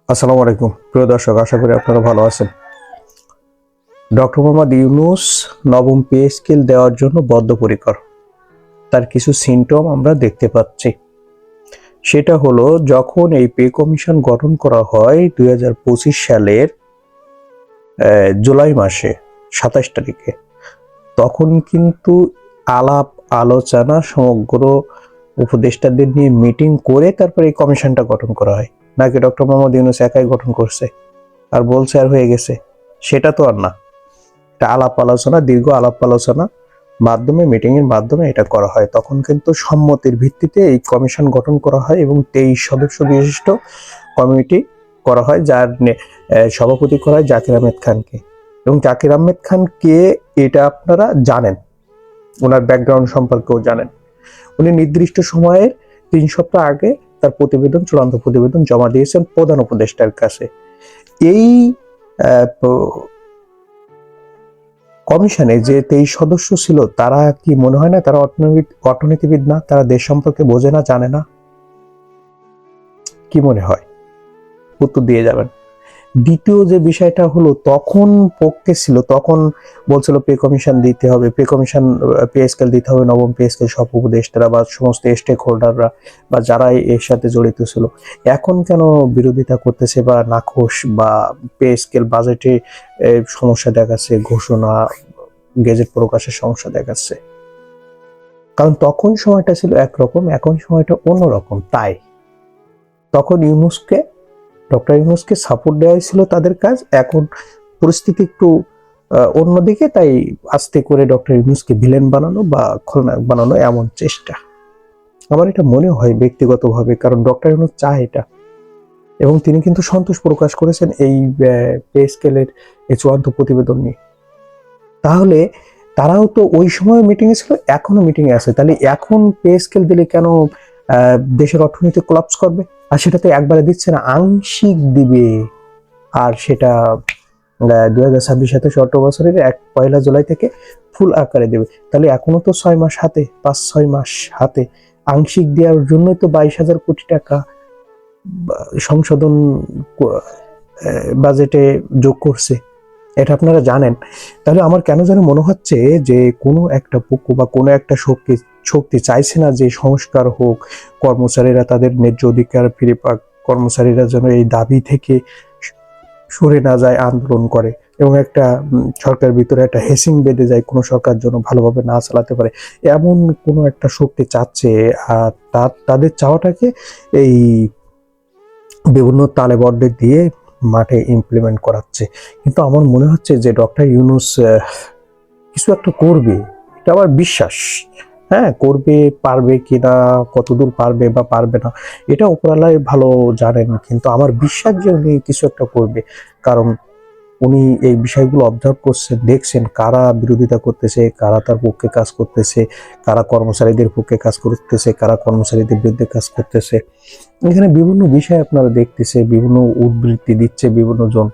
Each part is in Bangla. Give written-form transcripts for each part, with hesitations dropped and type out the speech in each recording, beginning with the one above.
আসসালামু আলাইকুম প্রিয় দর্শক, আশা করি আপনারা ভালো আছেন। ডক্টর মোহাম্মদ ইউনূস নবম পে স্কেল দেওয়ার জন্য বদ্ধপরিকর। তার কিছু সিমটম আমরা দেখতে পাচ্ছি। সেটা হলো, যখন এই পে কমিশন গঠন করা হয় 2025 সালের জুলাই মাসে 27 তারিখে, তখন কিন্তু আলাপ আলোচনা সমগ্র উপদেষ্টাদের নিয়ে মিটিং করে তারপরে এই কমিশনটা গঠন করা হয়। নাকি ডক্টর মোহাম্মদ ইউনূস একাই গঠন করছে আর বলছে আর হয়ে গেছে? সেটা তো আর না। একটা আলাপ আলোচনা, দীর্ঘ আলাপ আলোচনা মাধ্যমে, মিটিং এর মাধ্যমে এটা করা হয়। তখন কিন্তু সম্মতির ভিত্তিতে এই কমিশন গঠন করা হয় এবং 23 সদস্য বিশিষ্ট কমিটি করা হয়, যার সভাপতি করা হয় জাকির আহমেদ খানকে। এবং জাকির আহমেদ খান কে এটা আপনারা জানেন, ওনার ব্যাকগ্রাউন্ড সম্পর্কেও জানেন। উনি নির্দিষ্ট সময়ের 3 সপ্তাহ আগে তার প্রতিবেদন, চূড়ান্ত প্রতিবেদন জমা দিয়েছেন প্রধান উপদেষ্টার কাছে। এই কমিশনে যে 23 সদস্য ছিল, তারা কি মনে হয় না তারা অর্থনীতিবিদ না? তারা দেশ সম্পর্কে বোঝে না, জানে না? কি মনে হয়? উত্তর দিয়ে যাবেন। দ্বিতীয় যে বিষয়টা হলো, তখন পক্ষে ছিল, তখন বলছিল পে কমিশন দিতে হবে, পে কমিশন, পে স্কেল দিতে হবে, নবম পে স্কেল, সব উপদেষ্টারা বা সমস্ত স্টেক হোল্ডাররা বা যারা এর সাথে জড়িত ছিল। এখন কেন বিরোধিতা করতেছে বা নাখোশ, বা পে স্কেল বাজেটে সমস্যা দেখাচ্ছে, ঘোষণা গেজেট প্রকাশের সমস্যা দেখাচ্ছে? কারণ তখন সময়টা ছিল একরকম, এখন সময়টা অন্যরকম। তাই তখন ডক্টর ইউনূসকে সাপোর্ট দেওয়া হয়েছিল তাদের কাজ। এখন পরিস্থিতি একটু অন্যদিকে, তাই আস্তে করে ডক্টর ইউনূসকে ভিলেন বানানো বা খলনায়ক বানানো, এমন চেষ্টা আমার এটা মনে হয় ব্যক্তিগতভাবে। কারণ ডক্টর ইউনূস চায় এটা, এবং তিনি কিন্তু সন্তোষ প্রকাশ করেছেন এই পে স্কেলের এই চূড়ান্ত প্রতিবেদন নিয়ে। তাহলে তারাও তো ওই সময় মিটিং এ ছিল, এখনো মিটিং এ আছে। তাহলে এখন পে স্কেল দিলে কেন দেশের অর্থনীতি কোলাপস করবে? আর সেটা তো একবারে দিচ্ছে না, আংশিক দিবে। আর সেটা 2026 অর্থ বছরের 1 জুলাই থেকে ফুল আকারে দেবে। তাহলে এখনো তো 6 মাস হাতে, 5-6 মাস হাতে। আংশিক দেওয়ার জন্যই তো 22,000 কোটি টাকা সংশোধন বাজেটে যোগ করছে। এটা আপনারা জানেন। তাহলে আমার কেন যেন মনে হচ্ছে যে কোনো একটা পক্ষ বা কোনো একটা শক্তি চাইছে না যে সংস্কার হোক, কর্মচারীরা তাদের ন্যায্য অধিকার ফিরে পাক, কর্মচারীরা যেন এই দাবি থেকে সরে না যায়, আন্দোলন করে, এবং একটা সরকারের ভিতরে একটা হেসিং বেঁধে যায়, কোনো সরকার যেন ভালোভাবে না চালাতে পারে, এমন কোনো একটা শক্তি চাচ্ছে। আর তাদের চাওয়াটাকে এই বিভিন্ন তালেবরদের দিয়ে মাঠে ইমপ্লিমেন্ট করাচ্ছে। কিন্তু আমার মনে হচ্ছে যে ডক্টর ইউনূস কিছু একটা করবে, এটা আমার বিশ্বাস। হ্যাঁ, করবে, পারবে কিনা, কতদূর পারবে বা পারবে না, এটা উপরওয়ালাই ভালো জানেন। কিন্তু আমার বিশ্বাস যে উনি কিছু একটা করবে। কারণ উনি এই বিষয়গুলো অবজার্ভ করছেন, দেখছেন কারা বিরোধিতা করতেছে, কারা তার পক্ষে কাজ করতেছে, কারা কর্মচারীদের পক্ষে কাজ করতেছে, কারা কর্মচারীদের বিরুদ্ধে কাজ করতেছে। এখানে বিভিন্ন বিষয় আপনারা দেখতেছে, বিভিন্ন উদ্বৃত্তি দিচ্ছে বিভিন্ন জন,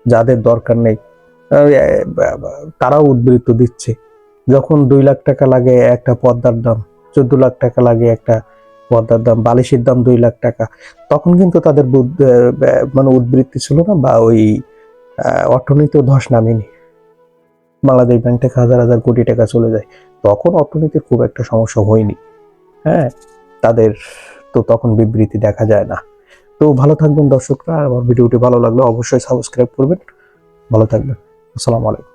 যাদের দরকার নেই তারাও উদ্বৃত্ত দিচ্ছে। যখন 2 লাখ টাকা লাগে একটা পর্দার দাম, 14 লাখ টাকা লাগে একটা পর্দার দাম, বালিশের দাম 2 লাখ টাকা, তখন কিন্তু তাদের মানে উদ্বৃত্তি ছিল না, বা ওই অর্থনীতিও ধস নামেনি। বাংলাদেশ ব্যাংক থেকে হাজার হাজার কোটি টাকা চলে যায়, তখন অর্থনীতির খুব একটা সমস্যা হয়নি। হ্যাঁ, তাদের তো তখন বিবৃতি দেখা যায় না। তো ভালো থাকবেন দর্শকরা। আর আমার ভিডিওটি ভালো লাগলে অবশ্যই সাবস্ক্রাইব করবেন। ভালো থাকবেন। আসসালামু আলাইকুম।